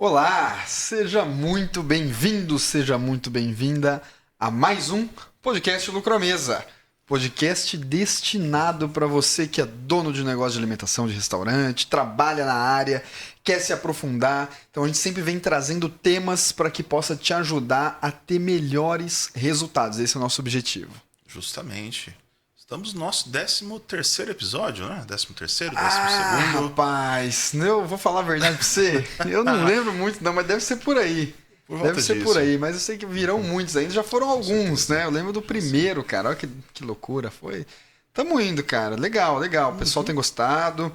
Olá, seja muito bem-vindo, seja muito bem-vinda a mais um podcast Lucromesa. Podcast destinado para você que é dono de negócio de alimentação, de restaurante, trabalha na área, quer se aprofundar. Então a gente sempre vem trazendo temas para que possa te ajudar a ter melhores resultados. Esse é o nosso objetivo. Justamente. Estamos no nosso 13º episódio, né? 13º, 12º. Rapaz, eu vou falar a verdade pra você. Eu não lembro muito, não, mas deve ser por aí. Deve ser por aí, mas eu sei que virão muitos ainda. Já foram alguns, né? Eu lembro do primeiro, cara. Olha que loucura foi. Tamo indo, cara. Legal, legal. O pessoal tem gostado.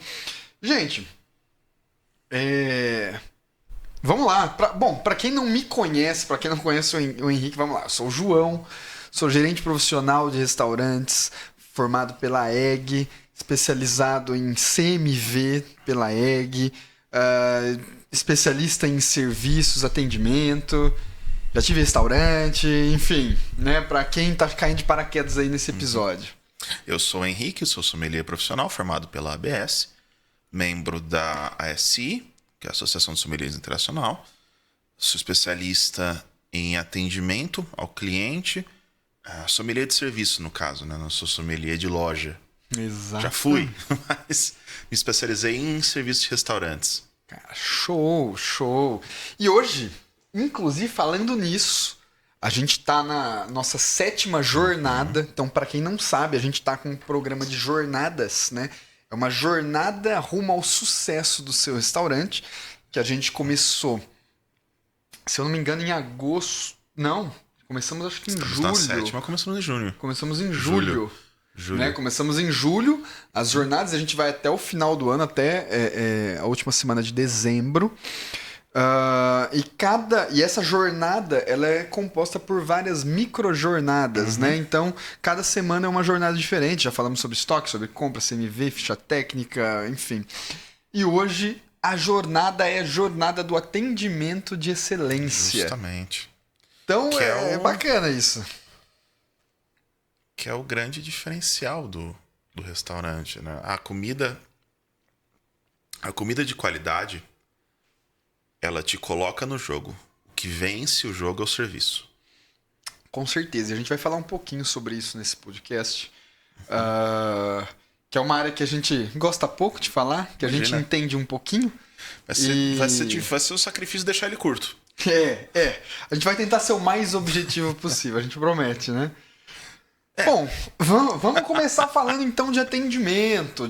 Gente, vamos lá. Bom, pra quem não me conhece, pra quem não conhece o Henrique, vamos lá. Eu sou o João, sou gerente profissional de restaurantes, formado pela EG, especializado em CMV pela EG, especialista em serviços, atendimento, já tive restaurante, enfim, né? Pra quem tá caindo de paraquedas aí nesse episódio. Eu sou o Henrique, sou sommelier profissional formado pela ABS, membro da ASI, que é a Associação de Sommeliers Internacional. Sou especialista em atendimento ao cliente, sommelier de serviço, no caso, né? Não sou sommelier de loja. Exato. Já fui, mas me especializei em serviços de restaurantes. Cara, show, show. E hoje, inclusive falando nisso, a gente tá na nossa 7ª jornada. Então, para quem não sabe, a gente tá com um programa de jornadas, né? É uma jornada rumo ao sucesso do seu restaurante, que a gente começou, se eu não me engano, em agosto. Não, começamos acho que em julho. Na 7ª, começamos em junho. Começamos em julho. Né? Começamos em julho, as jornadas, a gente vai até o final do ano, até a última semana de dezembro. E essa jornada ela é composta por várias microjornadas, né? Então, cada semana é uma jornada diferente. Já falamos sobre estoque, sobre compra, CMV, ficha técnica, enfim. E hoje a jornada é a jornada do atendimento de excelência. Justamente. Então, é bacana isso. Que é o grande diferencial do restaurante, né? A comida de qualidade, ela te coloca no jogo. O que vence o jogo é o serviço. Com certeza. E a gente vai falar um pouquinho sobre isso nesse podcast. Que é uma área que a gente gosta pouco de falar, que a gente entende um pouquinho. Vai ser o sacrifício deixar ele curto. A gente vai tentar ser o mais objetivo possível, a gente promete, né? Bom, vamos começar falando então de atendimento,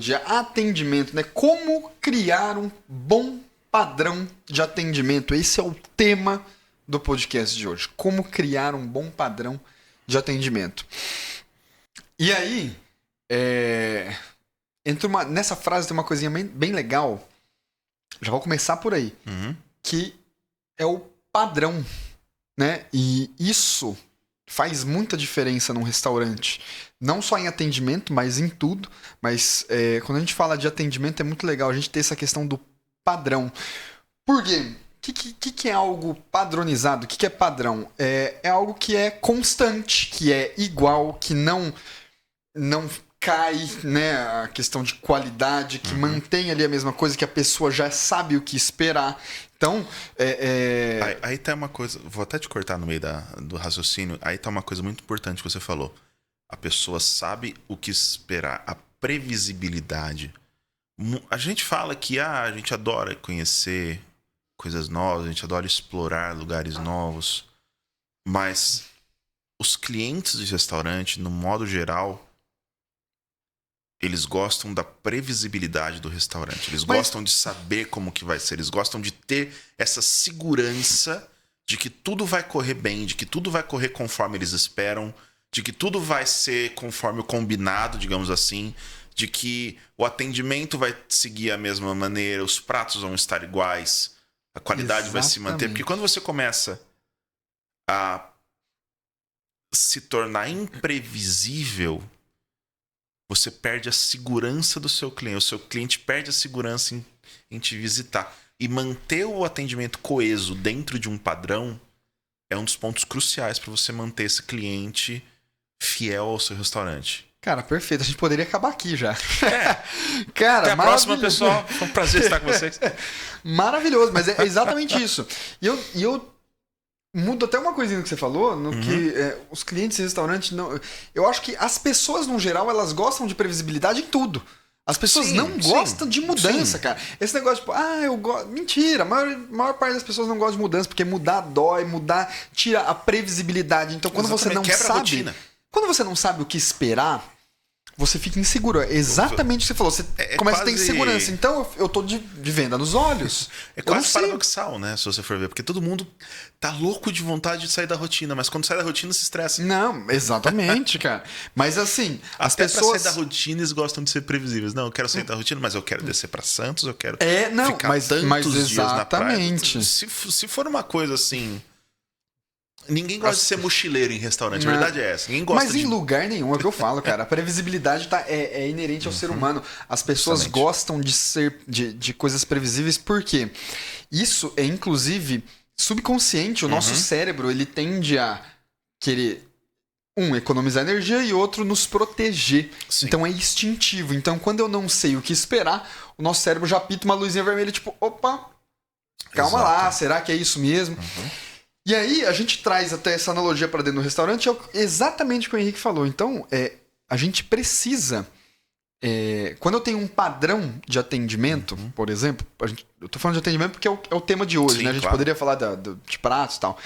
né? Como criar um bom padrão de atendimento. Esse é o tema do podcast de hoje. Como criar um bom padrão de atendimento. E aí, nessa frase tem uma coisinha bem legal. Já vou começar por aí. Que é o padrão, né? E isso faz muita diferença num restaurante. Não só em atendimento, mas em tudo. Mas quando a gente fala de atendimento, é muito legal a gente ter essa questão do padrão. Por quê? O que é algo padronizado? O que é padrão? É algo que é constante, que é igual, que não cai, né? A questão de qualidade, que mantém ali a mesma coisa, que a pessoa já sabe o que esperar. Então, Aí tá uma coisa, vou até te cortar no meio do raciocínio, aí tá uma coisa muito importante que você falou. A pessoa sabe o que esperar, a previsibilidade. A gente fala que a gente adora conhecer coisas novas, a gente adora explorar lugares novos, mas os clientes de restaurante, no modo geral, eles gostam da previsibilidade do restaurante. Eles gostam de saber como que vai ser. Eles gostam de ter essa segurança de que tudo vai correr bem, de que tudo vai correr conforme eles esperam, de que tudo vai ser conforme o combinado, digamos assim, de que o atendimento vai seguir a mesma maneira, os pratos vão estar iguais, a qualidade vai se manter. Porque quando você começa a se tornar imprevisível, você perde a segurança do seu cliente. O seu cliente perde a segurança em te visitar. E manter o atendimento coeso dentro de um padrão é um dos pontos cruciais para você manter esse cliente fiel ao seu restaurante. Cara, perfeito. A gente poderia acabar aqui já. Cara, até a próxima, pessoal. Foi um prazer estar com vocês. Maravilhoso, mas é exatamente isso. E eu mudo até uma coisinha que você falou, no que os clientes de restaurante não. Eu acho que as pessoas, no geral, elas gostam de previsibilidade em tudo. As pessoas não gostam de mudança, cara. Esse negócio, tipo, eu gosto. Mentira, a maior parte das pessoas não gosta de mudança, porque mudar dói, mudar tira a previsibilidade. Então, quando você não sabe. Quando você não sabe o que esperar, você fica inseguro. É exatamente o que você falou. Você começa a ter insegurança. Então, eu tô de venda nos olhos. É quase paradoxal, né? Se você for ver. Porque todo mundo tá louco de vontade de sair da rotina. Mas quando sai da rotina, se estressa. Não, exatamente, cara. Mas assim, as pessoas... Pra sair da rotina, eles gostam de ser previsíveis. Não, eu quero sair da rotina, mas eu quero descer pra Santos, eu quero ficar tantos dias na praia. Se for uma coisa assim... Ninguém gosta de ser mochileiro em restaurante, a verdade é essa. Ninguém gosta Mas em lugar nenhum, é o que eu falo, cara. A previsibilidade é inerente ao ser humano. As pessoas gostam de coisas previsíveis porque isso é, inclusive, subconsciente. O nosso cérebro, ele tende a querer, economizar energia e outro, nos proteger. Sim. Então é instintivo. Então, quando eu não sei o que esperar, o nosso cérebro já pita uma luzinha vermelha, tipo, opa, calma lá, será que é isso mesmo? E aí, a gente traz até essa analogia para dentro do restaurante, é exatamente o que o Henrique falou. Então, a gente precisa... quando eu tenho um padrão de atendimento, por exemplo... eu tô falando de atendimento porque é o tema de hoje, né? A gente poderia falar de pratos e tal.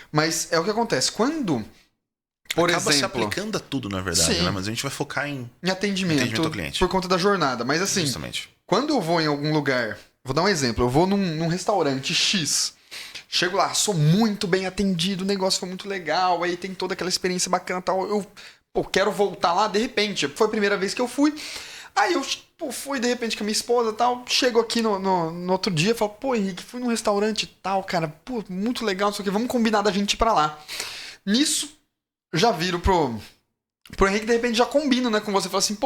Mas é o que acontece. Quando, por exemplo... Acaba se aplicando a tudo, na verdade, né? Mas a gente vai focar em atendimento ao cliente. Por conta da jornada. Mas assim, quando eu vou em algum lugar... Vou dar um exemplo. Eu vou num restaurante X... Chego lá, sou muito bem atendido, o negócio foi muito legal, aí tem toda aquela experiência bacana e tal. Eu quero voltar lá, de repente, foi a primeira vez que eu fui. Aí eu fui, de repente, com a minha esposa e tal. Chego aqui no outro dia e falo, Henrique, fui num restaurante e tal, cara, muito legal, não sei o que, vamos combinar da gente ir pra lá. Nisso, já viro pro Henrique, de repente já combino, né, com você. Falo assim,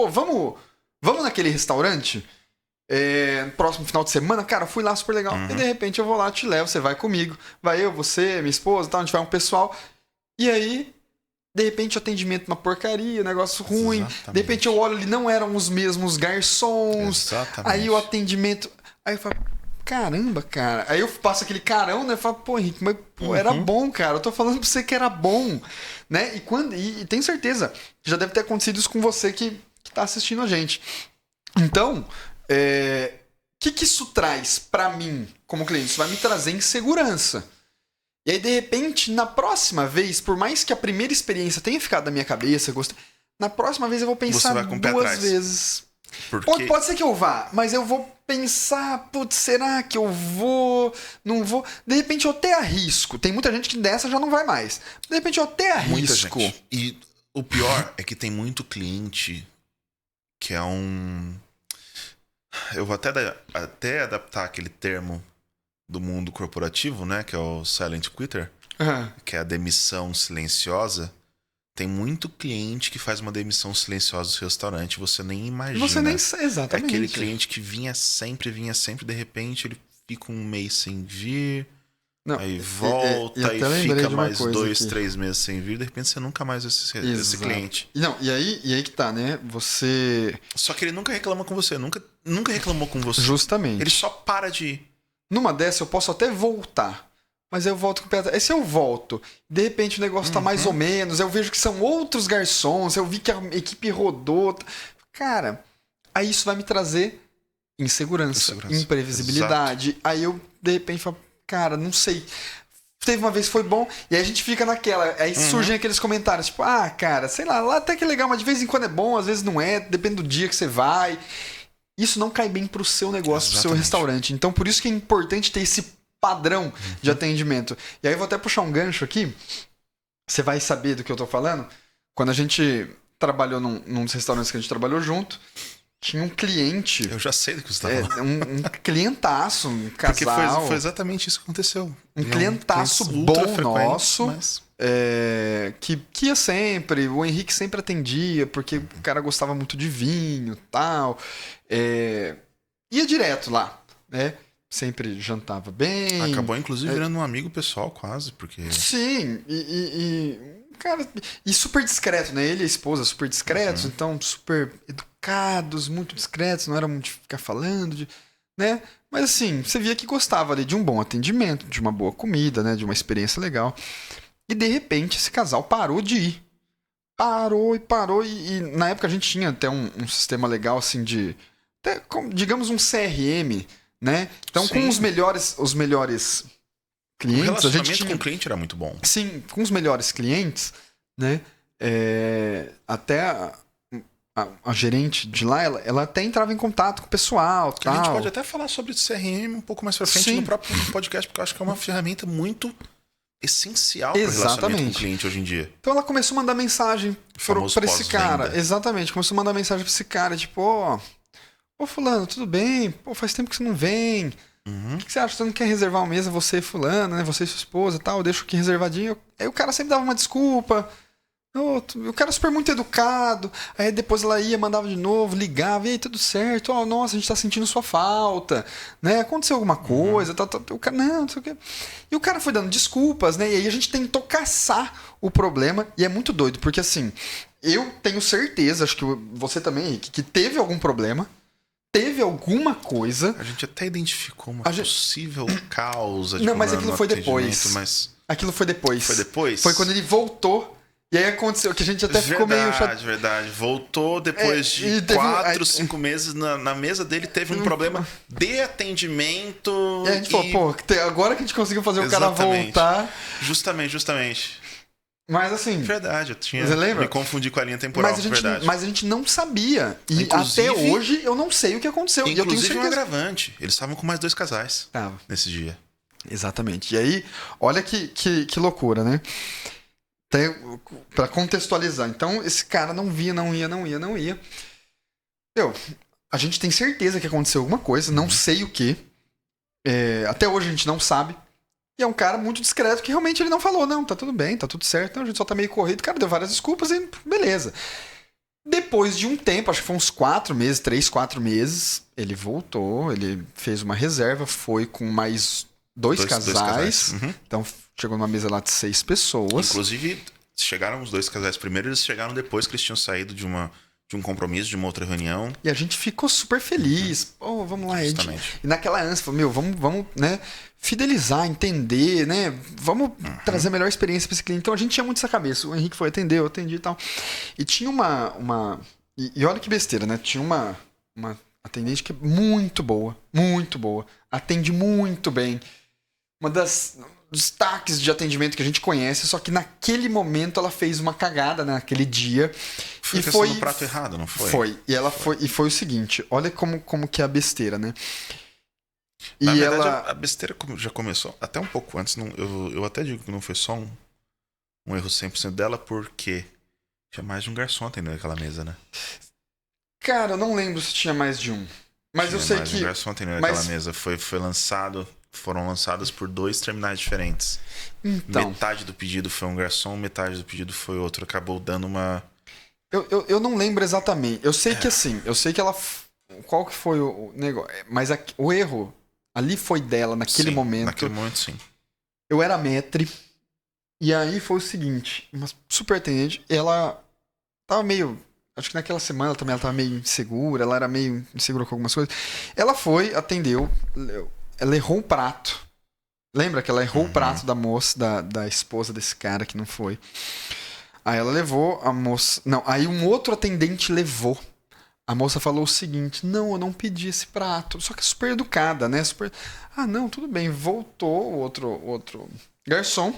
vamos naquele restaurante? Próximo final de semana, cara, fui lá, super legal. E de repente eu vou lá, te levo, você vai comigo. Vai eu, você, minha esposa, tal, a gente vai um pessoal. E aí, de repente o atendimento uma porcaria, negócio ruim. Exatamente. De repente eu olho ali, não eram os mesmos garçons. Exatamente. Aí o atendimento... Aí eu falo, caramba, cara. Aí eu passo aquele carão, né? Eu falo, Henrique, mas era bom, cara. Eu tô falando pra você que era bom. Né? E tenho certeza que já deve ter acontecido isso com você que tá assistindo a gente. Então... que isso traz pra mim como cliente? Isso vai me trazer insegurança. E aí, de repente, na próxima vez, por mais que a primeira experiência tenha ficado na minha cabeça, na próxima vez eu vou pensar duas vezes. Pode ser que eu vá, mas eu vou pensar, será que eu vou? Não vou? De repente eu até arrisco. Tem muita gente que dessa já não vai mais. De repente eu até arrisco. Muita gente. E o pior é que tem muito cliente que é Eu vou até adaptar aquele termo do mundo corporativo, né? Que é o silent quitter, que é a demissão silenciosa. Tem muito cliente que faz uma demissão silenciosa do restaurante, você nem imagina. Exatamente. É aquele cliente que vinha sempre, de repente ele fica um mês sem vir, aí volta e fica mais 2, 3 meses sem vir, de repente você nunca mais vê esse cliente. E aí que tá, né? Você... Só que ele nunca reclama com você, nunca reclamou com você. Justamente. Ele só para de ir. Numa dessa eu posso até voltar, mas eu volto com o pé atrás. Aí se eu volto, de repente o negócio tá mais ou menos, eu vejo que são outros garçons, eu vi que a equipe rodou. Cara, aí isso vai me trazer insegurança. Imprevisibilidade. Exato. Aí eu, de repente, falo, cara, não sei. Teve uma vez que foi bom, e aí a gente fica naquela. Aí surgem aqueles comentários, tipo, cara, sei lá até que é legal, mas de vez em quando é bom, às vezes não é, depende do dia que você vai. Isso não cai bem pro seu negócio, pro seu restaurante. Então, por isso que é importante ter esse padrão de atendimento. E aí eu vou até puxar um gancho aqui. Você vai saber do que eu tô falando. Quando a gente trabalhou num dos restaurantes que a gente trabalhou junto, tinha um cliente... Eu já sei do que você tá falando. Um clientaço, um casal... Porque foi exatamente isso que aconteceu. Um clientaço bom nosso, mas... que ia sempre, o Henrique sempre atendia, porque o cara gostava muito de vinho e tal. Ia direto lá, né? Sempre jantava bem. Acabou, inclusive, virando um amigo pessoal, quase, porque... Sim, e cara... E super discreto, né? Ele e a esposa super discretos, então super educados, muito discretos, não era muito de ficar falando, né? Mas assim, você via que gostava ali de um bom atendimento, de uma boa comida, né? De uma experiência legal. E de repente esse casal parou de ir. Parou. E na época a gente tinha até um sistema legal, assim, de... Até, digamos, um CRM, né? Então, Sim. com os melhores clientes... O relacionamento a gente tinha... com o cliente era muito bom. Sim, com os melhores clientes, né? Até a gerente de lá, ela até entrava em contato com o pessoal, tal. A gente pode até falar sobre CRM um pouco mais pra frente no próprio podcast, porque eu acho que é uma ferramenta muito essencial para o relacionamento com o cliente hoje em dia. Então ela começou a mandar mensagem para esse cara. Exatamente, começou a mandar mensagem para esse cara, tipo, ô fulano, tudo bem? Pô, faz tempo que você não vem. O que você acha? Você não quer reservar uma mesa, você e fulano, né? Você e sua esposa e tal, eu deixo aqui reservadinho. Aí o cara sempre dava uma desculpa. O cara super muito educado. Aí depois ela ia, mandava de novo, ligava, e aí, tudo certo? Nossa, a gente tá sentindo sua falta, né? Aconteceu alguma coisa, o cara, não sei o quê. E o cara foi dando desculpas, né? E aí a gente tentou caçar o problema, e é muito doido, porque assim, eu tenho certeza, acho que você também, Henrique, que teve algum problema, teve alguma coisa. A gente até identificou uma possível causa de não, mas aquilo foi depois. Mas... Aquilo foi depois. Foi depois? Foi quando ele voltou. E aí aconteceu que a gente até ficou meio chateado. Verdade. Voltou depois de 4, 5 meses na mesa dele, teve um problema de atendimento. E a gente falou, agora que a gente conseguiu fazer o cara voltar. Justamente. Mas assim... Verdade, eu tinha... Você lembra? Me confundi com a linha temporal, verdade. Mas a gente não sabia. E até hoje eu não sei o que aconteceu. Inclusive, e eu tenho certeza. Um agravante. Eles estavam com mais 2 casais nesse dia. Exatamente. E aí, olha que loucura, né? Pra contextualizar. Então, esse cara não ia. A gente tem certeza que aconteceu alguma coisa, não sei o que. Até hoje a gente não sabe. E é um cara muito discreto que realmente ele não falou, não, tá tudo bem, tá tudo certo, então a gente só tá meio corrido. O cara deu várias desculpas e beleza. Depois de um tempo, acho que foi uns 4 meses, 3, 4 meses, ele voltou, ele fez uma reserva, foi com mais dois casais. Então chegou numa mesa lá de 6 pessoas. Inclusive, chegaram os 2 casais primeiro, eles chegaram depois que eles tinham saído de um compromisso, de uma outra reunião. E a gente ficou super feliz. Pô, vamos lá, Ed. E naquela ânsia, falou, vamos, né, fidelizar, entender, né? Vamos trazer a melhor experiência para esse cliente. Então a gente tinha muito essa cabeça. O Henrique foi atender, eu atendi e tal. E tinha uma... E olha que besteira, né? Tinha uma atendente que é muito boa. Atende muito bem. Uma das destaques de atendimento que a gente conhece, só que naquele momento ela fez uma cagada, né, naquele dia. Foi no prato errado, não foi? Foi. E foi o seguinte, olha como que é a besteira, né? Na verdade, a besteira já começou até um pouco antes. Eu até digo que não foi só um erro 100% dela, porque tinha mais de um garçom atendendo aquela mesa, né? Cara, eu não lembro se tinha mais de um. Mas eu sei que... um garçom atendendo aquela mesa. Foram lançados por 2 terminais diferentes. Então, metade do pedido foi um garçom, metade do pedido foi outro. Acabou dando uma... Eu não lembro exatamente. Eu sei que assim, ela... Qual que foi o negócio? Mas o erro ali foi dela naquele momento. Naquele momento, sim. Eu era maître. E aí foi o seguinte, uma super atendente, ela tava meio... Acho que naquela semana também ela tava meio insegura, ela era meio insegura com algumas coisas. Ela foi, atendeu, ela errou o prato. Lembra que ela errou o prato da moça, da esposa desse cara que não foi. Aí ela levou, a moça... Não, aí um outro atendente levou. A moça falou o seguinte, não, eu não pedi esse prato. Só que super educada, né? Super... Ah, não, tudo bem. Voltou o outro garçom.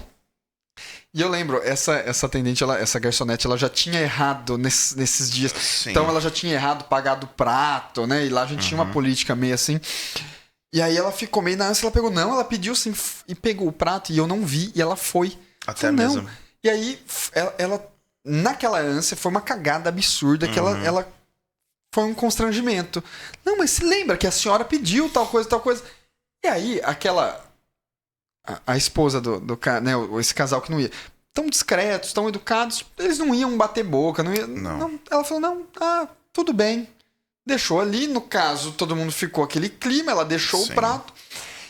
E eu lembro, essa atendente, essa garçonete, ela já tinha errado nesses dias. Sim. Então ela já tinha errado, pagado o prato, né? E lá a gente tinha uma política meio assim. E aí ela ficou meio na ânsia, ela pegou, não, ela pediu sim, e pegou o prato, e eu não vi, e ela foi. Até a mesa. E aí, ela, naquela ânsia, foi uma cagada absurda, que ela foi um constrangimento. Não, mas se lembra que a senhora pediu tal coisa. E aí, a esposa do cara, né, esse casal que não ia, tão discretos, tão educados, eles não iam bater boca, não. Ela falou, não, tudo bem. Deixou ali, no caso, todo mundo ficou aquele clima, ela deixou o prato.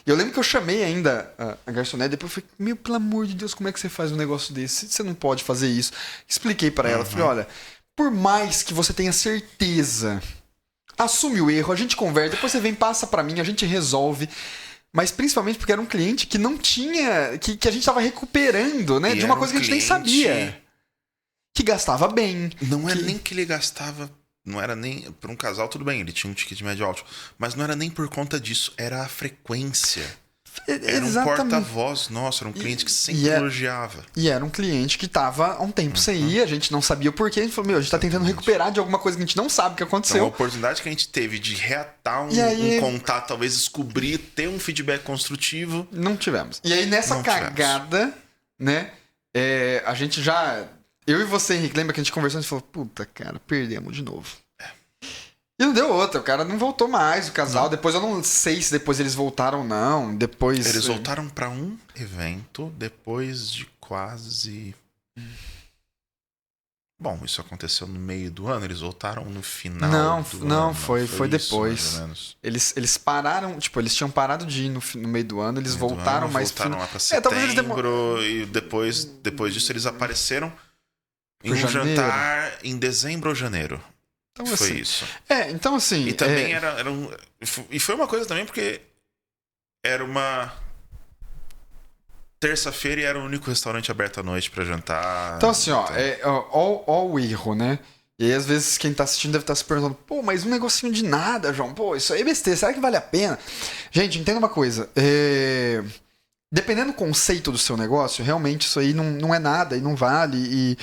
E eu lembro que eu chamei ainda a garçonete, depois eu falei, pelo amor de Deus, como é que você faz um negócio desse? Você não pode fazer isso. Expliquei pra ela, falei, olha, por mais que você tenha certeza, assume o erro, a gente conversa, depois você vem, passa pra mim, a gente resolve. Mas principalmente porque era um cliente que não tinha, que a gente tava recuperando, né? De uma coisa que a gente nem sabia. Que gastava bem. Não era nem que ele gastava... Não era nem... Para um casal, tudo bem, ele tinha um ticket médio alto. Mas não era nem por conta disso, era a frequência. Era um porta-voz nosso, era um cliente que sempre elogiava. E era um cliente que tava há um tempo sem ir, a gente não sabia o porquê. A gente falou, a gente tá tentando recuperar de alguma coisa que a gente não sabe o que aconteceu. Então, a oportunidade que a gente teve de reatar um contato, talvez descobrir, ter um feedback construtivo... Não tivemos. E aí, nessa cagada, né, a gente já... Eu e você, Henrique, lembra que a gente conversou e falou, puta, cara, perdemos de novo. E não deu outra, o cara não voltou mais, o casal. Não. Depois eu não sei se depois eles voltaram ou não. Depois. Eles voltaram pra um evento depois de quase. Bom, isso aconteceu no meio do ano, eles voltaram no final do ano. Foi depois. Eles pararam, tipo, eles tinham parado de ir no meio do ano, eles voltaram mais... Voltaram lá pra setembro e depois disso eles apareceram em um jantar em dezembro ou janeiro. Então, foi assim, isso. Então assim... E também era um... E foi uma coisa também porque era uma... Terça-feira e era o único restaurante aberto à noite pra jantar. Então assim, ó o erro, né? E aí, às vezes, quem tá assistindo deve estar se perguntando, pô, mas um negocinho de nada, João. Pô, isso aí é besteira, será que vale a pena? Gente, entenda uma coisa. Dependendo do conceito do seu negócio, realmente isso aí não é nada e não vale.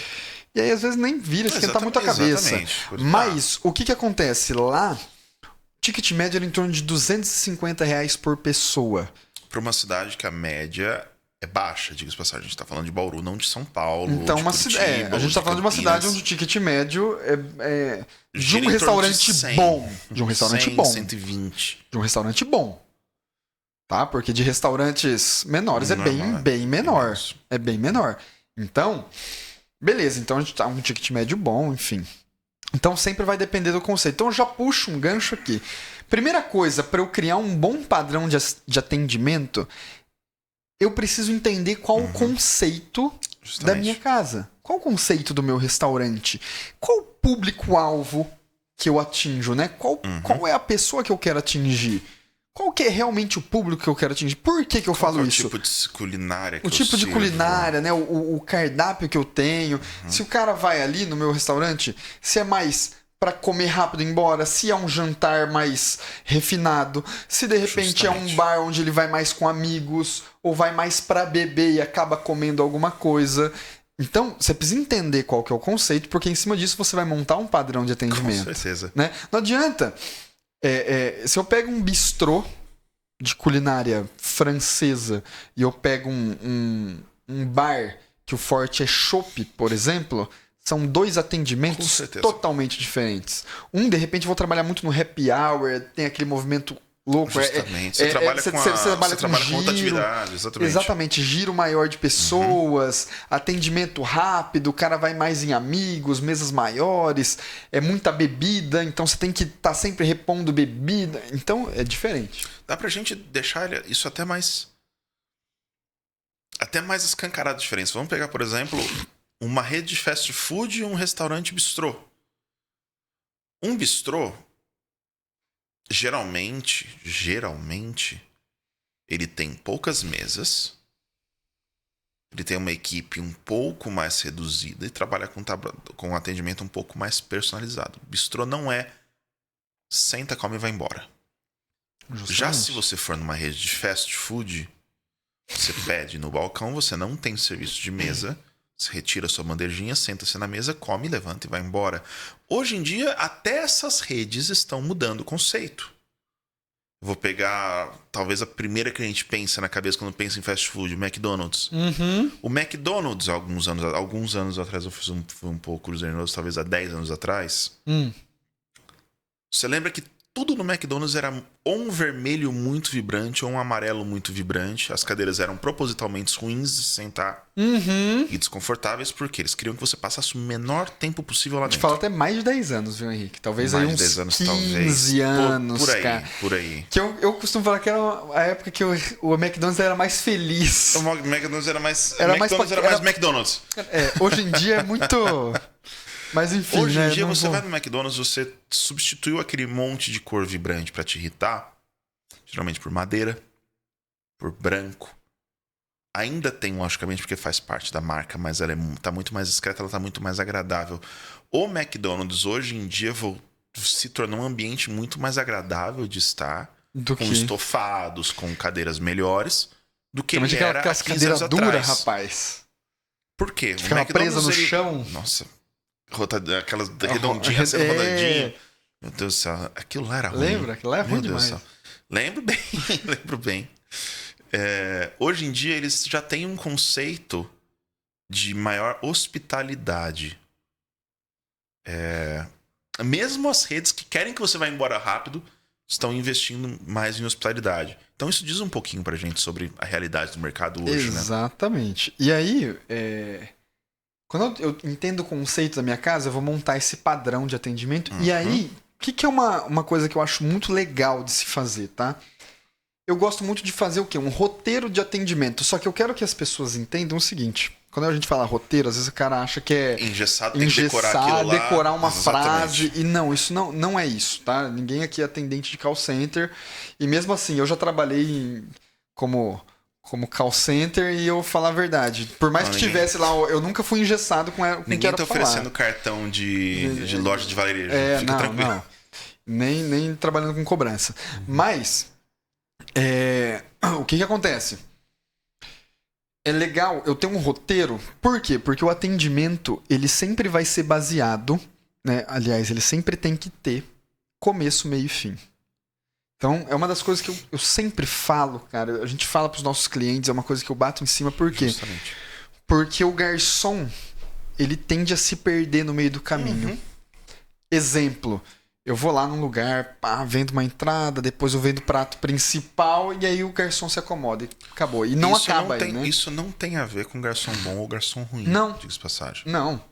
E aí, às vezes, nem vira, esquentar muito a cabeça. Mas, o que acontece? Lá, o ticket médio era em torno de R$250 por pessoa. Pra uma cidade que a média é baixa, diga-se passagem. A gente tá falando de Bauru, não de São Paulo. Então, Curitiba, a gente tá falando de uma cidade onde o ticket médio é de um restaurante bom. De um restaurante bom. 120. De um restaurante bom. Tá? Porque de restaurantes menores é bem menor. É bem menor. Então, beleza. Então a gente tá um ticket médio bom, enfim. Então sempre vai depender do conceito. Então eu já puxo um gancho aqui. Primeira coisa, para eu criar um bom padrão de atendimento, eu preciso entender qual o conceito da minha casa. Qual o conceito do meu restaurante? Qual o público-alvo que eu atinjo, né? Qual é a pessoa que eu quero atingir? Qual que é realmente o público que eu quero atingir? Por que eu falo isso? O tipo de culinária que eu tipo de culinária, né? O cardápio que eu tenho. Se o cara vai ali no meu restaurante, se é mais para comer rápido e ir embora, se é um jantar mais refinado, se de repente é um bar onde ele vai mais com amigos, ou vai mais para beber e acaba comendo alguma coisa. Então, você precisa entender qual que é o conceito, porque em cima disso você vai montar um padrão de atendimento. Com certeza. Né? Não adianta... se eu pego um bistrô de culinária francesa e eu pego um bar que o forte é chopp, por exemplo, são dois atendimentos totalmente diferentes. De repente, eu vou trabalhar muito no happy hour, tem aquele movimento louco. Justamente. Você trabalha com outra atividade. Exatamente. Giro maior de pessoas, atendimento rápido, o cara vai mais em amigos, mesas maiores, é muita bebida, então você tem que estar sempre repondo bebida. Então, é diferente. Dá pra gente deixar isso até mais escancarado a diferença. Vamos pegar, por exemplo, uma rede de fast food e um restaurante bistrô. Um bistrô, geralmente, ele tem poucas mesas, ele tem uma equipe um pouco mais reduzida e trabalha com um atendimento um pouco mais personalizado. Bistrô não é senta, come e vai embora. Justamente. Já se você for numa rede de fast food, você pede no balcão, você não tem serviço de mesa, você retira sua bandejinha, senta-se na mesa, come, levanta e vai embora. Hoje em dia, até essas redes estão mudando o conceito. Vou pegar, talvez, a primeira que a gente pensa na cabeça quando pensa em fast food, o McDonald's. O McDonald's, alguns anos atrás, eu fui um pouco cruzeiroso, talvez há 10 anos atrás. Você lembra que tudo no McDonald's era ou um vermelho muito vibrante ou um amarelo muito vibrante. As cadeiras eram propositalmente ruins de sentar e desconfortáveis, porque eles queriam que você passasse o menor tempo possível lá dentro. Te falo até mais de 10 anos, viu, Henrique? Talvez mais aí uns de 10 anos, 15 anos, por aí, cara. Por aí. Que eu costumo falar que era a época que o McDonald's era mais feliz. O McDonald's era mais... Era McDonald's mais era mais McDonald's. Hoje em dia é muito... Mas enfim, hoje em dia não você vou... vai no McDonald's, você substituiu aquele monte de cor vibrante pra te irritar, geralmente por madeira, por branco. Ainda tem, logicamente, porque faz parte da marca, mas ela tá muito mais discreta, ela tá muito mais agradável. O McDonald's hoje em dia se tornou um ambiente muito mais agradável de estar, com estofados, com cadeiras melhores, do que ele era há 15 anos atrás. Rapaz. Por quê? Ficava presa no chão. Nossa, aquelas redondinhas sendo rodadinho. Meu Deus do céu, aquilo lá era ruim. Lembra? Aquilo lá é ruim demais. Lembro bem, lembro bem. Hoje em dia eles já têm um conceito de maior hospitalidade. Mesmo as redes que querem que você vá embora rápido estão investindo mais em hospitalidade. Então isso diz um pouquinho pra gente sobre a realidade do mercado hoje, né? Exatamente. E aí, quando eu entendo o conceito da minha casa, eu vou montar esse padrão de atendimento. E aí, o que é uma coisa que eu acho muito legal de se fazer, tá? Eu gosto muito de fazer o quê? Um roteiro de atendimento. Só que eu quero que as pessoas entendam o seguinte. Quando a gente fala roteiro, às vezes o cara acha que é engessado, tem que decorar aquilo lá. Decorar uma Exatamente. frase. E não, isso não é isso, tá? Ninguém aqui é atendente de call center. E mesmo assim, eu já trabalhei como call center e eu falar a verdade. Por mais que tivesse lá, eu nunca fui engessado com o que era pra falar. Ninguém tá oferecendo cartão de loja de varejo. Fica tranquilo. Não. Nem trabalhando com cobrança. Mas, o que acontece? É legal eu ter um roteiro. Por quê? Porque o atendimento, ele sempre vai ser baseado, né? Aliás, ele sempre tem que ter começo, meio e fim. Então, é uma das coisas que eu sempre falo, cara. A gente fala pros nossos clientes, é uma coisa que eu bato em cima. Por quê? Justamente. Porque o garçom, ele tende a se perder no meio do caminho. Exemplo, eu vou lá num lugar, vendo uma entrada, depois eu vendo o prato principal e aí o garçom se acomoda e acabou. E não acaba aí, né? Isso não tem a ver com garçom bom ou garçom ruim, não. diga-se de passagem. Não.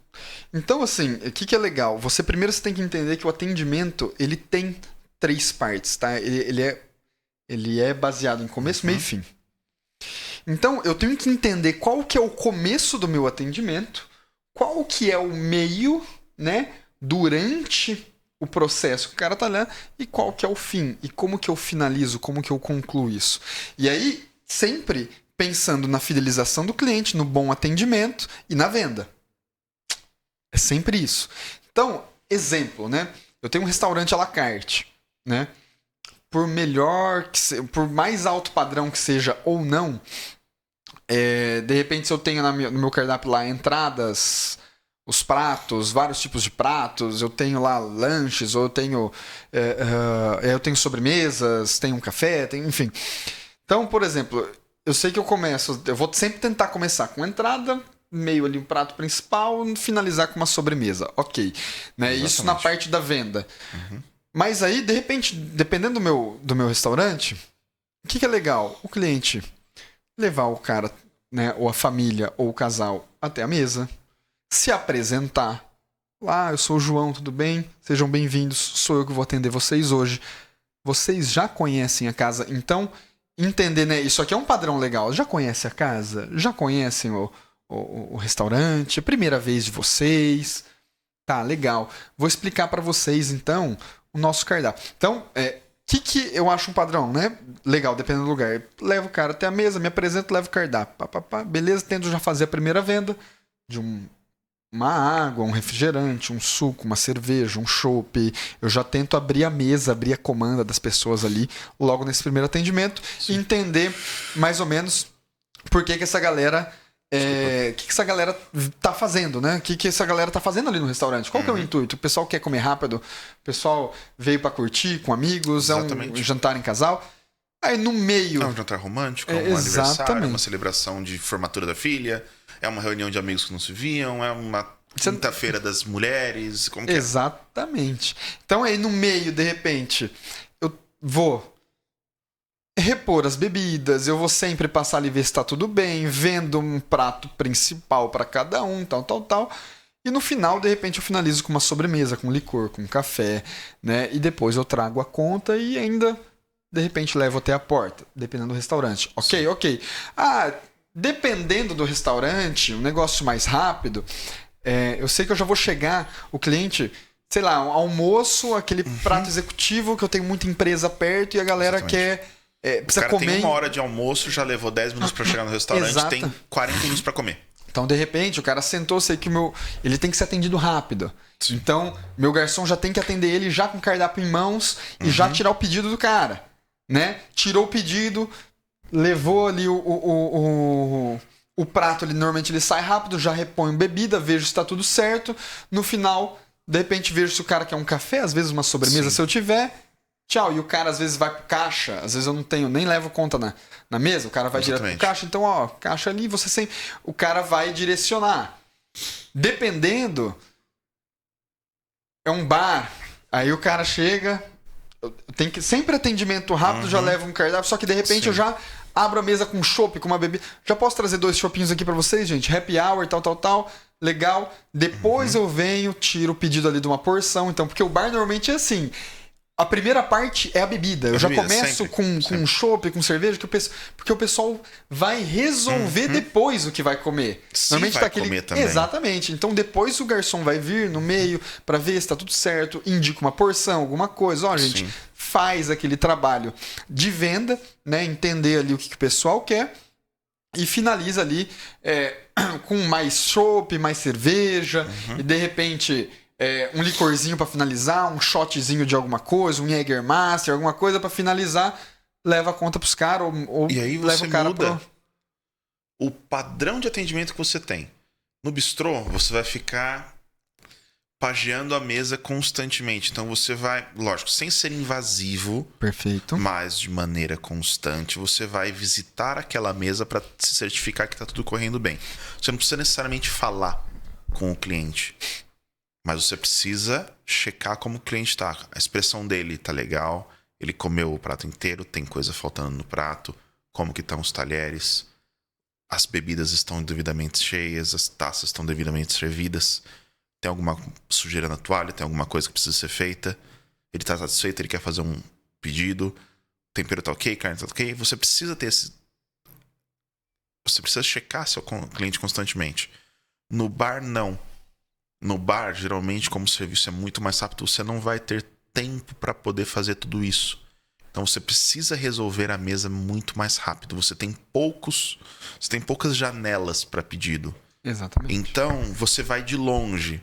Então, assim, o que é legal? Você tem que entender que o atendimento, ele tem 3 partes, tá? Ele é baseado em começo, meio e fim. Então, eu tenho que entender qual que é o começo do meu atendimento, qual que é o meio, né, durante o processo que o cara tá lá, e qual que é o fim, e como que eu finalizo, como que eu concluo isso. E aí, sempre pensando na fidelização do cliente, no bom atendimento e na venda. É sempre isso. Então, exemplo, né? Eu tenho um restaurante à la carte, né? Por por mais alto padrão que seja ou não, de repente se eu tenho no meu cardápio lá entradas, os pratos, vários tipos de pratos, eu tenho lá lanches, ou eu tenho sobremesas, tenho um café, enfim. Então, por exemplo, eu sei que eu vou sempre tentar começar com entrada, meio ali um prato principal, finalizar com uma sobremesa. Ok. Né? Isso na parte da venda. Mas aí, de repente, dependendo do meu restaurante, o que é legal? O cliente levar o cara, né, ou a família, ou o casal até a mesa, se apresentar. Lá, eu sou o João, tudo bem? Sejam bem-vindos, sou eu que vou atender vocês hoje. Vocês já conhecem a casa, então entender, né? Isso aqui é um padrão legal. Já conhecem a casa? Já conhecem o restaurante? É a primeira vez de vocês? Tá, legal. Vou explicar para vocês, então, o nosso cardápio. Então, que eu acho um padrão, né? Legal, dependendo do lugar. Levo o cara até a mesa, me apresento, levo o cardápio. Beleza, tento já fazer a primeira venda de uma água, um refrigerante, um suco, uma cerveja, um chopp. Eu já tento abrir a mesa, abrir a comanda das pessoas ali, logo nesse primeiro atendimento, e entender mais ou menos por que essa galera... que essa galera tá fazendo, né? O que essa galera tá fazendo ali no restaurante? Qual que é o intuito? O pessoal quer comer rápido? O pessoal veio pra curtir com amigos? Exatamente. É um jantar em casal? Aí no meio... É um jantar romântico, é um aniversário, é uma celebração de formatura da filha, é uma reunião de amigos que não se viam, é uma Quinta-feira das mulheres, como que é? Exatamente. Então aí no meio, de repente, eu vou repor as bebidas, eu vou sempre passar ali ver se tá tudo bem, vendo um prato principal para cada um, tal. E no final, de repente, eu finalizo com uma sobremesa, com licor, com café, né? E depois eu trago a conta e ainda, de repente, levo até a porta, dependendo do restaurante. Ok. Ah, dependendo do restaurante, um negócio mais rápido, eu sei que eu já vou chegar, o cliente, sei lá, um almoço, aquele prato executivo que eu tenho muita empresa perto e a galera quer... precisa o cara comer. tem 1 hora de almoço, já levou 10 minutos para chegar no restaurante, Exato. tem 40 minutos para comer. Então, de repente, o cara sentou, sei que ele tem que ser atendido rápido. Sim. Então, meu garçom já tem que atender ele já com o cardápio em mãos e já tirar o pedido do cara, né? Tirou o pedido, levou ali o prato, normalmente ele sai rápido, já repõe bebida, vejo se está tudo certo. No final, de repente, vejo se o cara quer um café, às vezes uma sobremesa, se eu tiver. Tchau. E o cara às vezes vai pro caixa, às vezes eu não tenho, nem levo conta na mesa, o cara vai direto pro caixa, então caixa ali, o cara vai direcionar. Dependendo, é um bar, aí o cara chega, tem que sempre atendimento rápido, já leva um cardápio, só que de repente eu já abro a mesa com chopp, com uma bebida, já posso trazer 2 choppinhos aqui pra vocês, gente, happy hour, tal, legal. Depois eu venho, tiro o pedido ali de uma porção, então, porque o bar normalmente é assim... A primeira parte é a bebida. Eu já começo com chopp, com cerveja, porque o pessoal vai resolver depois o que vai comer. Se normalmente vai comer também. Exatamente. Então depois o garçom vai vir no meio para ver se tá tudo certo, indica uma porção, alguma coisa. Gente, faz aquele trabalho de venda, né? Entender ali o que o pessoal quer e finaliza ali com mais chopp, mais cerveja e de repente... um licorzinho pra finalizar, um shotzinho de alguma coisa, um Jägermeister, alguma coisa pra finalizar, leva a conta pros caras ou e aí leva você o cara muda o padrão de atendimento que você tem. No bistrô, você vai ficar pageando a mesa constantemente. Então você vai, lógico, sem ser invasivo, perfeito, mas de maneira constante, você vai visitar aquela mesa para se certificar que tá tudo correndo bem. Você não precisa necessariamente falar com o cliente. Mas você precisa checar como o cliente tá. A expressão dele tá legal, ele comeu o prato inteiro, tem coisa faltando no prato, como que estão os talheres, as bebidas estão devidamente cheias, as taças estão devidamente servidas, tem alguma sujeira na toalha, tem alguma coisa que precisa ser feita, ele tá satisfeito, ele quer fazer um pedido, o tempero tá ok, carne tá ok. Você precisa ter Você precisa checar seu cliente constantemente. No bar, não. No bar, geralmente, como o serviço é muito mais rápido, você não vai ter tempo para poder fazer tudo isso. Então você precisa resolver a mesa muito mais rápido. Você tem poucas janelas para pedido. Exatamente. Então você vai de longe.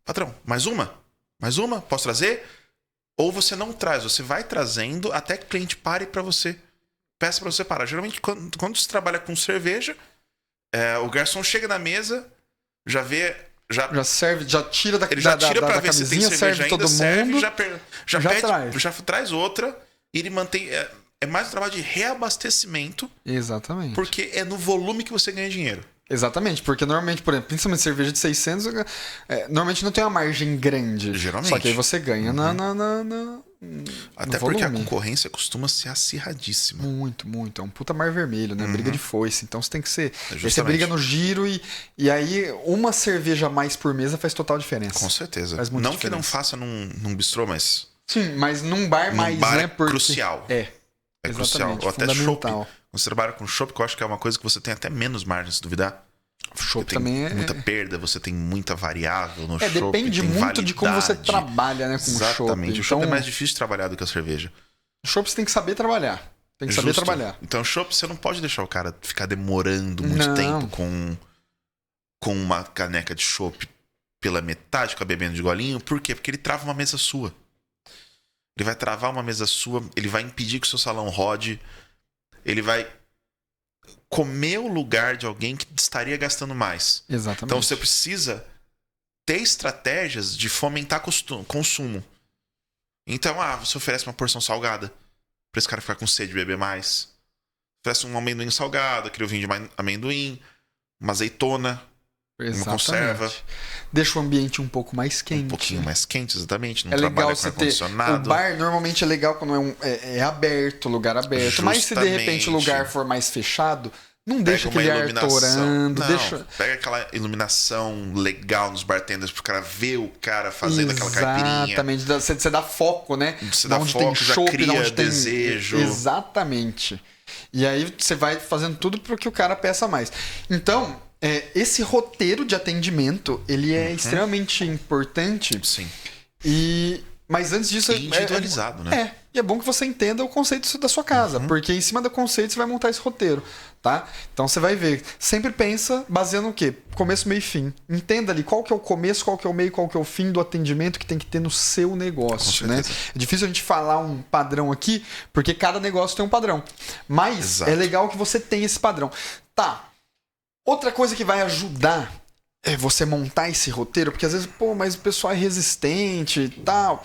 Patrão, mais uma? Mais uma? Posso trazer? Ou você não traz, você vai trazendo até que o cliente pare para você. Peça para você parar. Geralmente, quando você trabalha com cerveja, o garçom chega na mesa, já vê... Já serve, já tira da ele já tira pra ver se tem cerveja serve ainda, todo serve, mundo, já pede, já traz outra e ele mantém. É mais um trabalho de reabastecimento. Exatamente. Porque é no volume que você ganha dinheiro. Exatamente, porque normalmente, por exemplo, principalmente cerveja de 600, normalmente não tem uma margem grande. Geralmente. Só que aí você ganha até porque a concorrência costuma ser acirradíssima. Muito. É um puta mar vermelho, né? Briga de foice. Então você tem que ser... Aí você briga no giro e aí uma cerveja a mais por mesa faz total diferença. Com certeza. Faz muita não diferença. Que não faça num bistrô, mas... Sim, mas num bar mais, bar né? É porque... crucial. É crucial. Ou até chopp. Quando você trabalha com chopp, que eu acho que é uma coisa que você tem até menos margem, se duvidar. Chopp também muita perda, você tem muita variável no chopp. Depende muito de como você trabalha, né, com o chopp. Exatamente. O chopp é mais difícil de trabalhar do que a cerveja. O chopp você tem que saber trabalhar. Tem que saber trabalhar. Então, o chopp você não pode deixar o cara ficar demorando muito tempo com uma caneca de chopp pela metade, ficar bebendo de golinho. Por quê? Porque ele trava uma mesa sua. Ele vai travar uma mesa sua, ele vai impedir que o seu salão rode, ele vai comer o lugar de alguém que estaria gastando mais. Exatamente. Então você precisa ter estratégias de fomentar consumo. Então, você oferece uma porção salgada para esse cara ficar com sede e beber mais. Oferece um amendoim salgado, aquele ovinho de amendoim, uma azeitona. uma conserva. Deixa o ambiente um pouco mais quente. Um pouquinho mais quente, exatamente. Não é trabalha legal com você ter. ar-condicionado. O bar normalmente é legal quando é aberto, lugar aberto. Justamente. Mas se de repente o lugar for mais fechado, não deixa aquele ar torando. Pega aquela iluminação legal nos bartenders pro cara ver o cara fazendo aquela caipirinha. Exatamente. Você dá foco, né? Você dá foco, já cria desejo. Exatamente. E aí você vai fazendo tudo pro que o cara peça mais. Então, esse roteiro de atendimento, ele é extremamente importante. Sim. Mas antes disso... individualizado, né? E é bom que você entenda o conceito da sua casa, porque em cima do conceito você vai montar esse roteiro, tá? Então você vai ver. Sempre pensa baseando no quê? Começo, meio e fim. Entenda ali qual que é o começo, qual que é o meio, qual que é o fim do atendimento que tem que ter no seu negócio, né? É difícil a gente falar um padrão aqui, porque cada negócio tem um padrão. Mas Exato. É legal que você tenha esse padrão. Tá. Outra coisa que vai ajudar é você montar esse roteiro, porque às vezes, mas o pessoal é resistente e tal.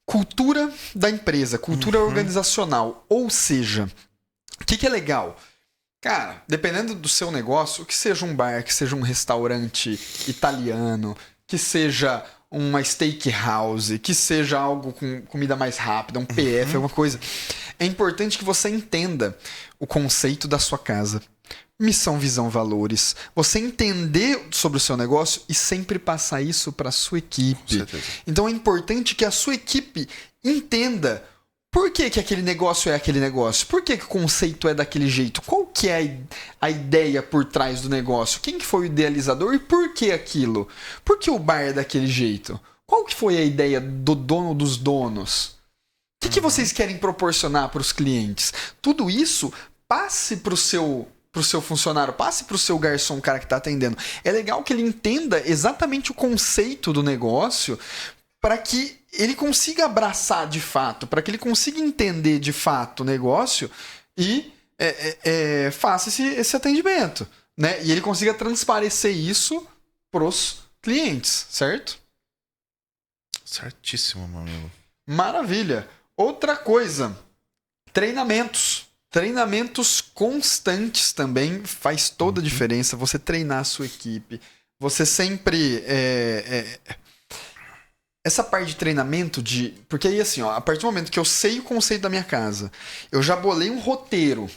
Cultura da empresa, cultura organizacional. Ou seja, o que é legal? Cara, dependendo do seu negócio, que seja um bar, que seja um restaurante italiano, que seja uma steakhouse, que seja algo com comida mais rápida, um PF, alguma coisa, é importante que você entenda o conceito da sua casa. Missão, visão, valores. Você entender sobre o seu negócio e sempre passar isso para a sua equipe. Com certeza. Então é importante que a sua equipe entenda por que aquele negócio é aquele negócio. Por que o conceito é daquele jeito. Qual que é a ideia por trás do negócio. Quem que foi o idealizador e por que aquilo. Por que o bar é daquele jeito. Qual que foi a ideia do dono dos donos. O que vocês querem proporcionar para os clientes. Tudo isso passe para o seu funcionário, passe para o seu garçom, o cara que está atendendo. É legal que ele entenda exatamente o conceito do negócio para que ele consiga abraçar de fato, para que ele consiga entender de fato o negócio e faça esse atendimento, né? E ele consiga transparecer isso para os clientes, certo? Certíssimo, meu amigo. Maravilha. Outra coisa, treinamentos. Treinamentos constantes também faz toda a diferença. Você treinar a sua equipe. Você sempre... Essa parte de treinamento porque aí assim, a partir do momento que eu sei o conceito da minha casa, eu já bolei um roteiro,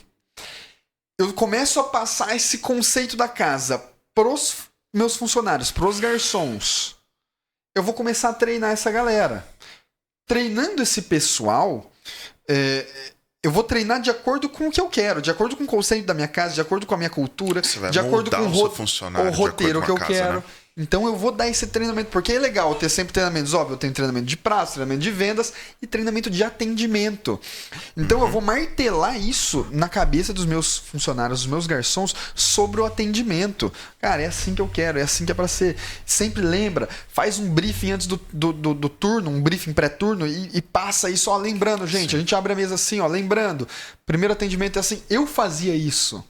eu começo a passar esse conceito da casa pros meus funcionários, pros garçons. Eu vou começar a treinar essa galera. Treinando esse pessoal... eu vou treinar de acordo com o que eu quero, de acordo com o conceito da minha casa, de acordo com a minha cultura, de acordo com o roteiro que eu quero. Né? Então eu vou dar esse treinamento, porque é legal ter sempre treinamentos. Óbvio, eu tenho treinamento de prazo, treinamento de vendas e treinamento de atendimento. Então eu vou martelar isso na cabeça dos meus funcionários, dos meus garçons, sobre o atendimento. Cara, é assim que eu quero, é assim que é pra ser. Sempre lembra, faz um briefing antes do turno, um briefing pré-turno e passa isso, ó, lembrando, gente, a gente abre a mesa assim, ó, lembrando, primeiro atendimento é assim, eu fazia isso.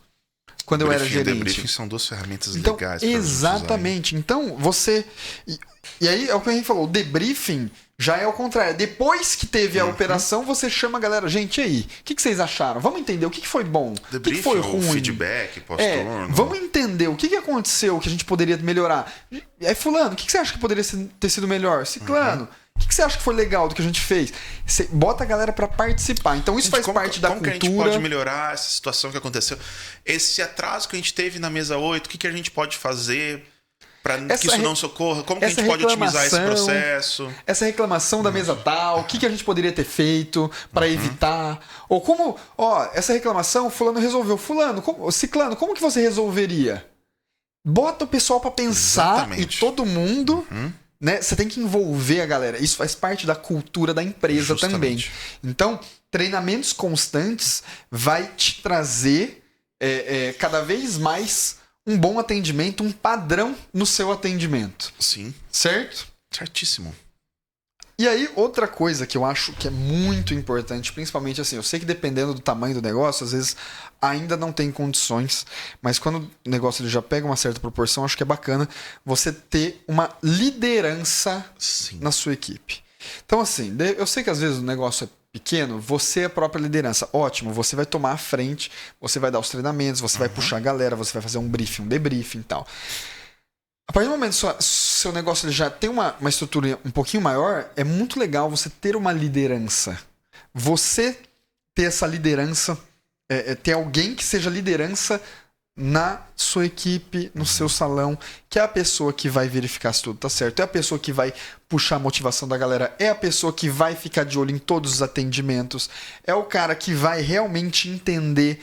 Quando eu era gerente. E debriefing são duas ferramentas legais. Exatamente. Então, você... E aí, é o que a gente falou. O debriefing já é o contrário. Depois que teve a operação, você chama a galera. Gente, e aí? O que vocês acharam? Vamos entender o que foi bom. O que foi ruim. Feedback, pós-turno. Vamos entender o que aconteceu, o que a gente poderia melhorar. Fulano, o que você acha que poderia ter sido melhor? Ciclano. O que você acha que foi legal do que a gente fez? Você bota a galera para participar. Então isso faz parte da cultura. Como que a gente pode melhorar essa situação que aconteceu? Esse atraso que a gente teve na mesa 8, o que a gente pode fazer para que isso não socorra? Como que a gente pode otimizar esse processo? Essa reclamação da mesa tal, o que a gente poderia ter feito para evitar? Ou como, essa reclamação fulano resolveu. Ciclano, como que você resolveria? Bota o pessoal para pensar. Exatamente. E todo mundo... Né? Você tem que envolver a galera. Isso faz parte da cultura da empresa também. Então, treinamentos constantes vai te trazer cada vez mais um bom atendimento, um padrão no seu atendimento. Sim. Certo? Certíssimo. E aí, outra coisa que eu acho que é muito importante, principalmente assim, eu sei que dependendo do tamanho do negócio, às vezes ainda não tem condições, mas quando o negócio ele já pega uma certa proporção, acho que é bacana você ter uma liderança na sua equipe. Então assim, eu sei que às vezes o negócio é pequeno, você é a própria liderança. Ótimo, você vai tomar a frente, você vai dar os treinamentos, você vai puxar a galera, você vai fazer um briefing, um debriefing e tal. A partir do momento que seu negócio ele já tem uma estrutura um pouquinho maior, é muito legal você ter uma liderança. Você ter essa liderança, ter alguém que seja liderança na sua equipe, no seu salão, que é a pessoa que vai verificar se tudo tá certo, é a pessoa que vai puxar a motivação da galera, é a pessoa que vai ficar de olho em todos os atendimentos, é o cara que vai realmente entender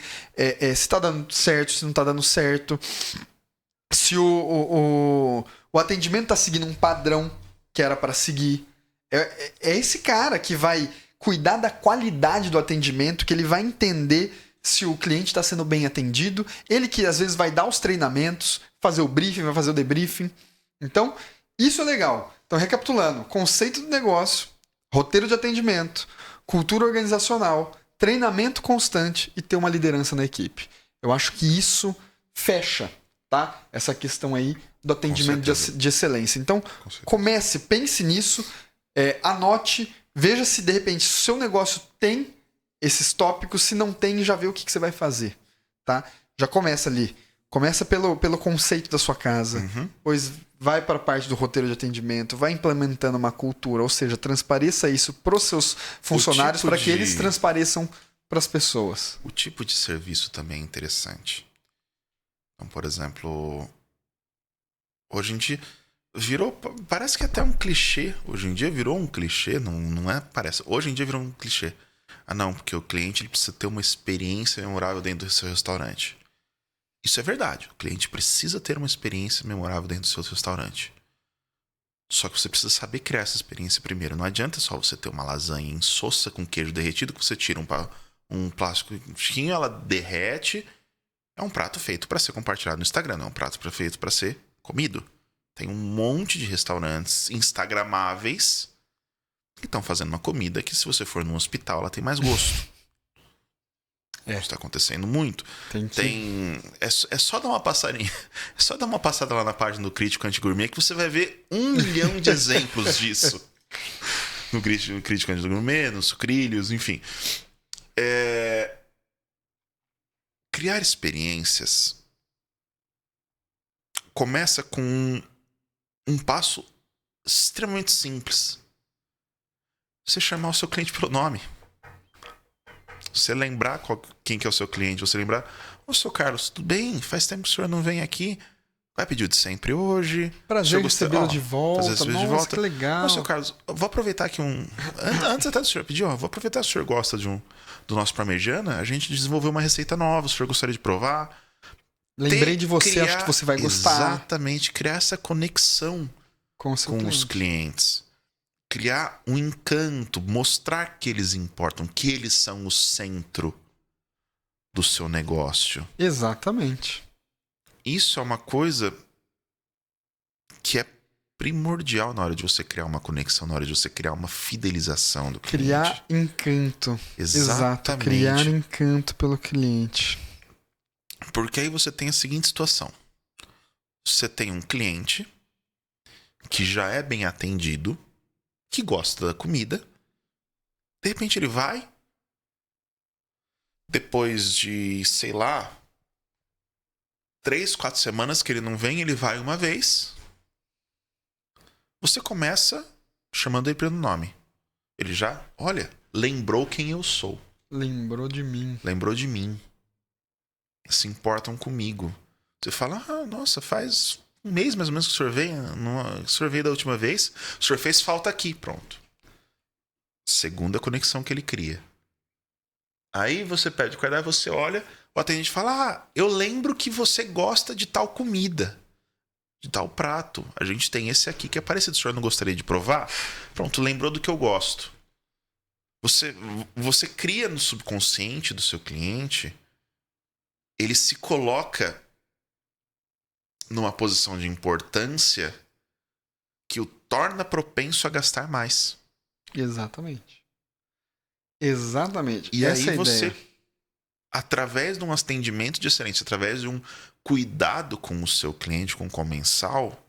se tá dando certo, se não tá dando certo, se o atendimento tá seguindo um padrão que era para seguir. É esse cara que vai cuidar da qualidade do atendimento, que ele vai entender se o cliente está sendo bem atendido, ele que às vezes vai dar os treinamentos, fazer o briefing, vai fazer o debriefing. Então, isso é legal. Então, recapitulando, conceito do negócio, roteiro de atendimento, cultura organizacional, treinamento constante e ter uma liderança na equipe. Eu acho que isso fecha, tá? Essa questão aí do atendimento de excelência. Então, comece, pense nisso, anote, veja se de repente o seu negócio tem esses tópicos, se não tem, já vê o que você vai fazer, tá? Já começa ali. Começa pelo conceito da sua casa, depois vai para a parte do roteiro de atendimento, vai implementando uma cultura, ou seja, transpareça isso para os seus funcionários, para que eles transpareçam para as pessoas. O tipo de serviço também é interessante. Então, por exemplo, hoje em dia parece que até um clichê. Hoje em dia virou um clichê, não é? Parece. Hoje em dia virou um clichê. Ah, não, porque o cliente ele precisa ter uma experiência memorável dentro do seu restaurante. Isso é verdade. O cliente precisa ter uma experiência memorável dentro do seu restaurante. Só que você precisa saber criar essa experiência primeiro. Não adianta só você ter uma lasanha insossa com queijo derretido que você tira um plástico, ela derrete. É um prato feito para ser compartilhado no Instagram. Não é um prato feito para ser comido. Tem um monte de restaurantes instagramáveis que estão fazendo uma comida que, se você for num hospital, ela tem mais gosto. Isso está acontecendo muito. É só dar uma passadinha. É só dar uma passada lá na página do Crítico Anti-Gourmet que você vai ver 1 milhão de exemplos disso. No Crítico Anti-Gourmet, nos Sucrilhos, enfim. Criar experiências começa com um passo extremamente simples. Você chamar o seu cliente pelo nome. Você lembrar quem que é o seu cliente. Você lembrar: ô, seu Carlos, tudo bem? Faz tempo que o senhor não vem aqui. Vai pedir o de sempre hoje. Prazer recebê-lo de volta. Nossa, que legal. Ô, seu Carlos, vou aproveitar aqui antes até do senhor pedir, vou aproveitar se o senhor gosta do nosso parmegiana. A gente desenvolveu uma receita nova. O senhor gostaria de provar? Lembrei de você, acho que você vai gostar. Exatamente. Criar essa conexão com os clientes. Criar um encanto, mostrar que eles importam, que eles são o centro do seu negócio. Exatamente. Isso é uma coisa que é primordial na hora de você criar uma conexão, na hora de você criar uma fidelização do cliente. Criar encanto. Exatamente. Exato, criar encanto pelo cliente. Porque aí você tem a seguinte situação. Você tem um cliente que já é bem atendido, que gosta da comida. De repente ele vai. Depois de, 3, 4 semanas que ele não vem, ele vai uma vez. Você começa chamando ele pelo nome. Ele já, lembrou quem eu sou. Lembrou de mim. Se importam comigo. Você fala: nossa, faz um mês mais ou menos que o senhor veio. O senhor veio da última vez. O senhor fez falta aqui. Pronto. Segunda conexão que ele cria. Aí você pede o cardápio, você olha, o atendente fala: eu lembro que você gosta de tal comida, de tal prato. A gente tem esse aqui que é parecido. O senhor não gostaria de provar? Pronto, lembrou do que eu gosto. Você cria no subconsciente do seu cliente, ele se coloca numa posição de importância que o torna propenso a gastar mais. Exatamente. E aí você, através de um atendimento de excelência, através de um cuidado com o seu cliente, com o comensal,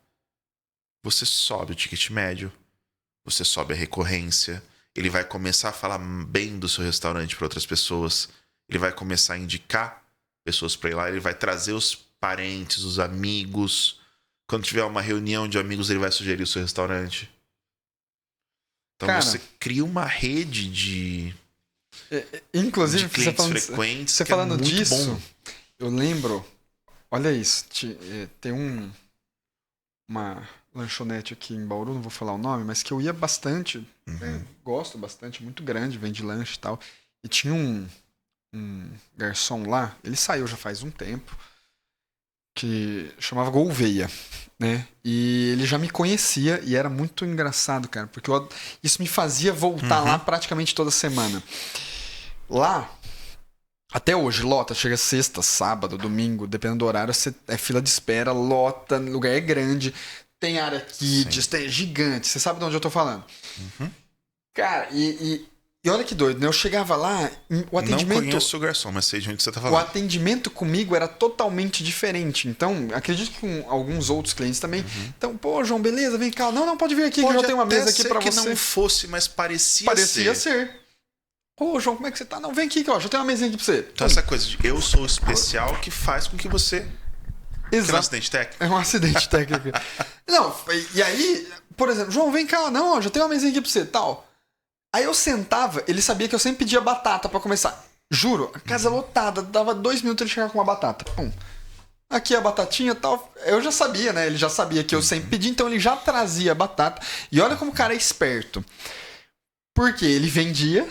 você sobe o ticket médio, você sobe a recorrência, ele vai começar a falar bem do seu restaurante para outras pessoas, ele vai começar a indicar pessoas para ir lá, ele vai trazer os parentes, os amigos, Quando tiver uma reunião de amigos, ele vai sugerir o seu restaurante. Então Cara, você cria uma rede de inclusive, clientes frequentes. Você falando muito disso, bom. eu lembro, olha isso, tem uma lanchonete aqui em Bauru, não vou falar o nome, mas que eu ia bastante, gosto bastante, muito grande, vende lanche e tal. E tinha um garçom lá, ele saiu já faz um tempo, que chamava Gouveia, né? E ele já me conhecia e era muito engraçado, cara, porque isso me fazia voltar lá praticamente toda semana. Lá, até hoje, lota, chega sexta, sábado, domingo, dependendo do horário, é fila de espera, lota, o lugar é grande, tem área kids, é gigante, você sabe de onde eu tô falando. Cara, e olha que doido, né? Eu chegava lá, o atendimento... Não conheço o garçom, mas sei de onde você tá falando. O atendimento comigo era totalmente diferente. Então, acredito que com alguns outros clientes também. Então, pô, João, beleza, vem cá. Não, pode vir aqui, que eu tenho uma mesa aqui pra você. Pode que não fosse, mas parecia ser. Ô, João, como é que você tá? Não, vem aqui, ó, já tem uma mesinha aqui pra você. Então, essa coisa de eu sou especial que faz com que você... Exato. É um acidente técnico? É um acidente técnico. Não, e aí, por exemplo, João, vem cá. Não, ó, já tem uma mesinha aqui pra você, tal. Aí eu sentava, ele sabia que eu sempre pedia batata pra começar. Juro, a casa lotada, dava 2 minutos ele chegava com uma batata. Pum. Aqui a batatinha e tal. Eu já sabia, né? Ele já sabia que eu sempre pedia, então ele já trazia a batata. E olha como o cara é esperto. Porque ele vendia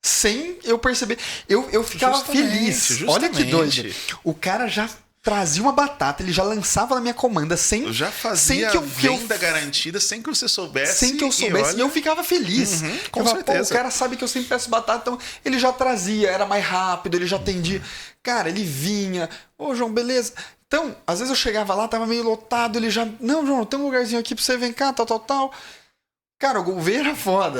sem eu perceber. Eu ficava feliz. Olha que doido. O cara já trazia uma batata, ele já lançava na minha comanda sem... Eu já fazia venda garantida sem que você soubesse. Sem que eu soubesse. E eu ficava feliz. Com certeza. O cara sabe que eu sempre peço batata, então ele já trazia, era mais rápido, ele já atendia. Cara, ele vinha. Ô, João, beleza. Então, às vezes eu chegava lá, tava meio lotado, ele já... Não, João, tem um lugarzinho aqui pra você, vem cá, tal. Cara, o Gouveia era foda.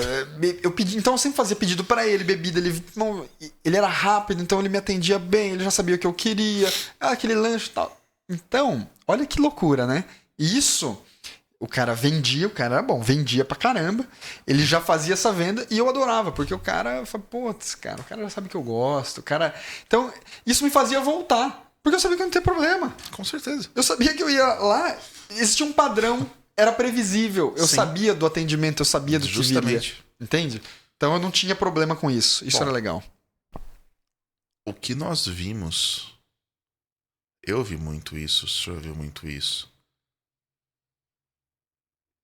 Eu pedi, então eu sempre fazia pedido pra ele, bebida. Ele era rápido, então ele me atendia bem, ele já sabia o que eu queria. Aquele lanche e tal. Então, olha que loucura, né? E isso, o cara vendia, o cara era bom, vendia pra caramba. Ele já fazia essa venda e eu adorava, porque o cara, putz, cara, o cara já sabe que eu gosto. O cara... Então, isso me fazia voltar, porque eu sabia que eu não tinha problema. Com certeza. Eu sabia que eu ia lá, existia um padrão. Era previsível. Eu sabia do atendimento, eu sabia do que viria. Entende? Então eu não tinha problema com isso. Isso era legal. O que nós vimos... Eu vi muito isso, o senhor viu muito isso.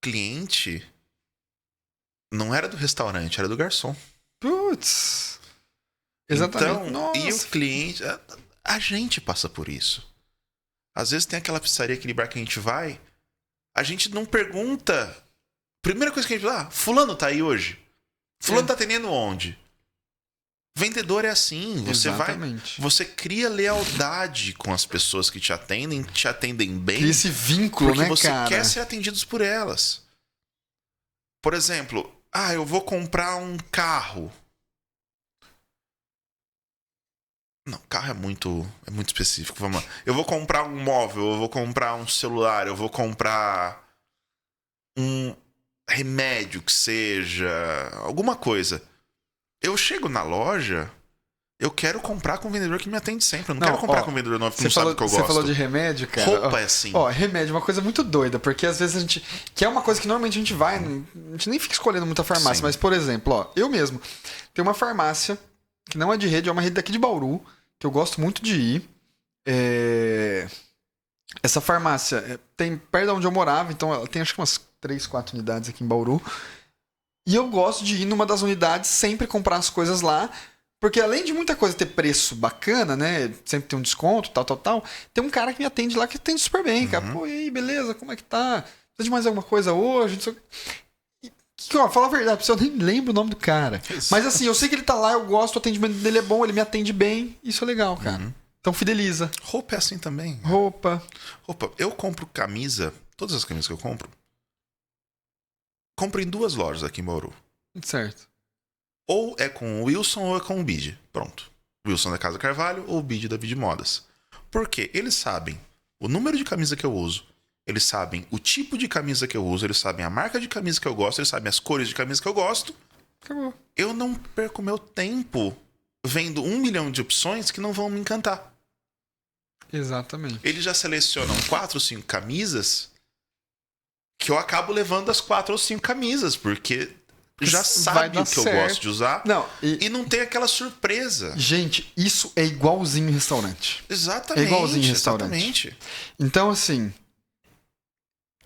Cliente não era do restaurante, era do garçom. Putz. Exatamente. Então, e o cliente... A gente passa por isso. Às vezes tem aquela pizzaria, aquele bar que a gente vai... A gente não pergunta. Primeira coisa que a gente fala, fulano tá aí hoje? Fulano tá atendendo onde? Vendedor é assim. Você cria lealdade com as pessoas que te atendem bem. Cria esse vínculo, porque né, você cara? quer ser atendido por elas. Por exemplo, eu vou comprar um carro. Não, carro é muito específico. Vamos lá. Eu vou comprar um móvel, eu vou comprar um celular, eu vou comprar um remédio que seja, alguma coisa. Eu chego na loja, eu quero comprar com um vendedor que me atende sempre. Eu não quero comprar com um vendedor novo que não sabe o que eu gosto. Você falou de remédio, cara? Roupa é assim. Remédio é uma coisa muito doida, porque às vezes a gente... Que é uma coisa que normalmente a gente vai... A gente nem fica escolhendo muita farmácia, mas, por exemplo, eu mesmo tenho uma farmácia que não é de rede, é uma rede daqui de Bauru, que eu gosto muito de ir. Essa farmácia tem perto de onde eu morava, então ela tem acho que umas 3, 4 unidades aqui em Bauru. E eu gosto de ir numa das unidades, sempre comprar as coisas lá, porque além de muita coisa ter preço bacana, né? Sempre tem um desconto, tal, tem um cara que me atende lá que atende super bem, cara. Pô, e aí, beleza? Como é que tá? Precisa de mais alguma coisa hoje? Não sei... fala a verdade, eu nem lembro o nome do cara. Isso. Mas assim, eu sei que ele tá lá, eu gosto, o atendimento dele é bom, ele me atende bem. Isso é legal, cara. Então fideliza. Roupa é assim também. Roupa. Eu compro camisa, todas as camisas que eu compro em 2 lojas aqui em Bauru. Certo. Ou é com o Wilson ou é com o Bid. Pronto. Wilson da Casa Carvalho ou o Bid da Bid Modas. Por quê? Eles sabem o número de camisa que eu uso. Eles sabem o tipo de camisa que eu uso, eles sabem a marca de camisa que eu gosto, eles sabem as cores de camisa que eu gosto. Acabou. Eu não perco meu tempo vendo 1 milhão de opções que não vão me encantar. Exatamente. Eles já selecionam 4 ou 5 camisas que eu acabo levando as 4 ou 5 camisas, porque já sabe o que eu gosto de usar. Não, e não tem aquela surpresa. Gente, isso é igualzinho em restaurante. Exatamente. É igualzinho em restaurante. Exatamente. Então, assim,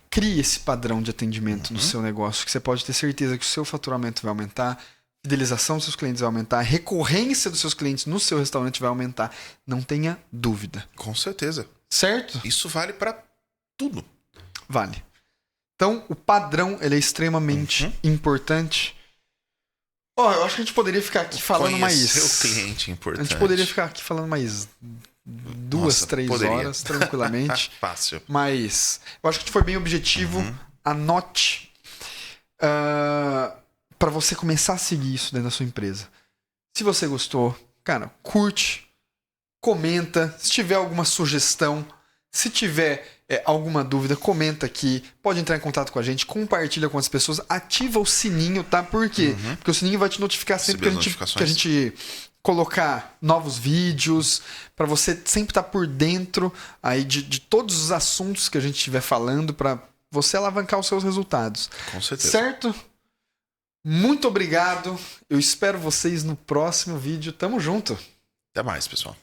crie esse padrão de atendimento no seu negócio, que você pode ter certeza que o seu faturamento vai aumentar, a fidelização dos seus clientes vai aumentar, a recorrência dos seus clientes no seu restaurante vai aumentar. Não tenha dúvida. Com certeza. Certo? Isso vale para tudo. Vale. Então, o padrão ele é extremamente importante. Eu acho que a gente poderia ficar aqui falando Conhecer mais... o cliente é importante. A gente poderia ficar aqui falando mais 2, 3 horas, tranquilamente. Fácil. Mas eu acho que a gente foi bem objetivo. Anote para você começar a seguir isso dentro da sua empresa. Se você gostou, cara, curte, comenta. Se tiver alguma sugestão, se tiver alguma dúvida, comenta aqui. Pode entrar em contato com a gente, compartilha com as pessoas, ativa o sininho, tá? Por quê? Porque o sininho vai te notificar sempre que a gente colocar novos vídeos, para você sempre estar por dentro aí de todos os assuntos que a gente estiver falando, para você alavancar os seus resultados. Com certeza. Certo? Muito obrigado. Eu espero vocês no próximo vídeo. Tamo junto. Até mais, pessoal.